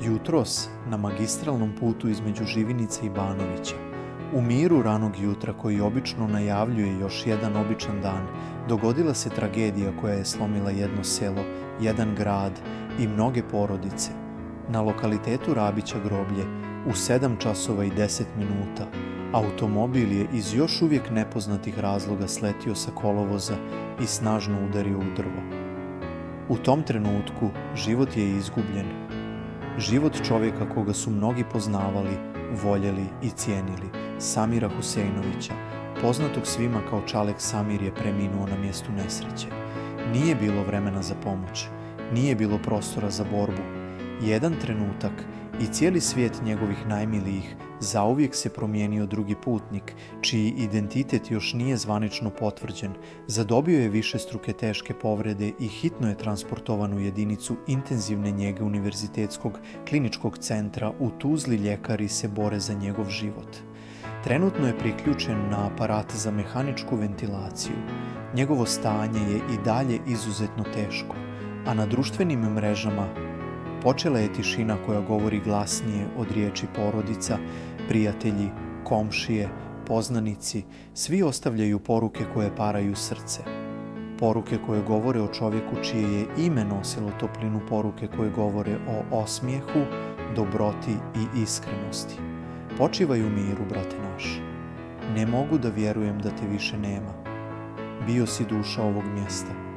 Jutros, na magistralnom putu između Živinice i Banovića, u miru ranog jutra koji obično najavljuje još jedan običan dan, dogodila se tragedija koja je slomila jedno selo, jedan grad i mnoge porodice. Na lokalitetu Rabića groblje, u 7 časova i 10 minuta, automobil je iz još uvijek nepoznatih razloga sletio sa kolovoza i snažno udario u drvo. U tom trenutku život je izgubljen. Život čovjeka koga su mnogi poznavali, voljeli i cijenili, Samira Huseinovića, poznatog svima kao Čalek Samir, je preminuo na mjestu nesreće. Nije bilo vremena za pomoć, nije bilo prostora za borbu. Jedan trenutak i cijeli svijet njegovih najmilijih zauvijek se promijenio drugi putnik, čiji identitet još nije zvanično potvrđen, zadobio je višestruke teške povrede i hitno je transportovan u jedinicu intenzivne njege Univerzitetskog kliničkog centra u Tuzli. Ljekari se bore za njegov život. Trenutno je priključen na aparat za mehaničku ventilaciju. Njegovo stanje je i dalje izuzetno teško, a na društvenim mrežama počela je tišina koja govori glasnije od riječi porodica, prijatelji, komšije, poznanici. Svi ostavljaju poruke koje paraju srce. Poruke koje govore o čovjeku čije je ime nosilo toplinu, poruke koje govore o osmijehu, dobroti i iskrenosti. Počivaj u miru, brate naš. Ne mogu da vjerujem da te više nema. Bio si duša ovog mjesta.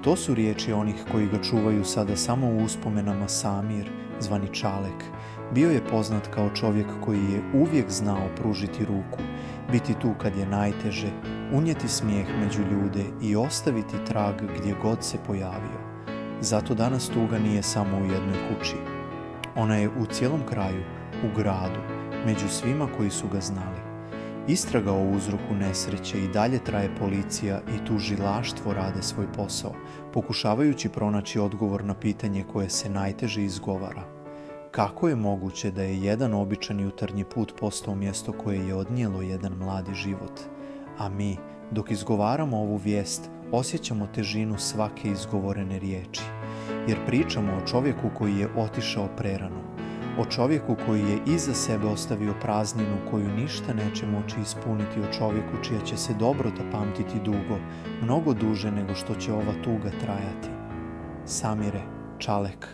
To su riječi onih koji ga čuvaju sada samo u uspomenama. Samir, zvani Čalek, bio je poznat kao čovjek koji je uvijek znao pružiti ruku, biti tu kad je najteže, unijeti smijeh među ljude i ostaviti trag gdje god se pojavio. Zato danas tuga nije samo u jednoj kući. Ona je u cijelom kraju, u gradu, među svima koji su ga znali. Istraga o uzroku nesreće i dalje traje, policija i tužilaštvo rade svoj posao, pokušavajući pronaći odgovor na pitanje koje se najteže izgovara. Kako je moguće da je jedan običan jutarnji put postao mjesto koje je odnijelo jedan mladi život? A mi, dok izgovaramo ovu vijest, osjećamo težinu svake izgovorene riječi, jer pričamo o čovjeku koji je otišao prerano, o čovjeku koji je iza sebe ostavio prazninu koju ništa neće moći ispuniti, o čovjeku čija će se dobrota pamtiti dugo, mnogo duže nego što će ova tuga trajati. Samire, Čalek,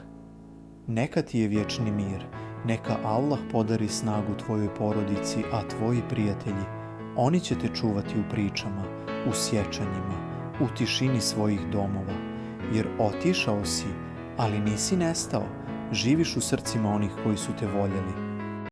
neka ti je vječni mir, neka Allah podari snagu tvojoj porodici, a tvoji prijatelji, oni će te čuvati u pričama, u sjećanjima, u tišini svojih domova, jer otišao si, ali nisi nestao. Živiš u srcima onih koji su te voljeli.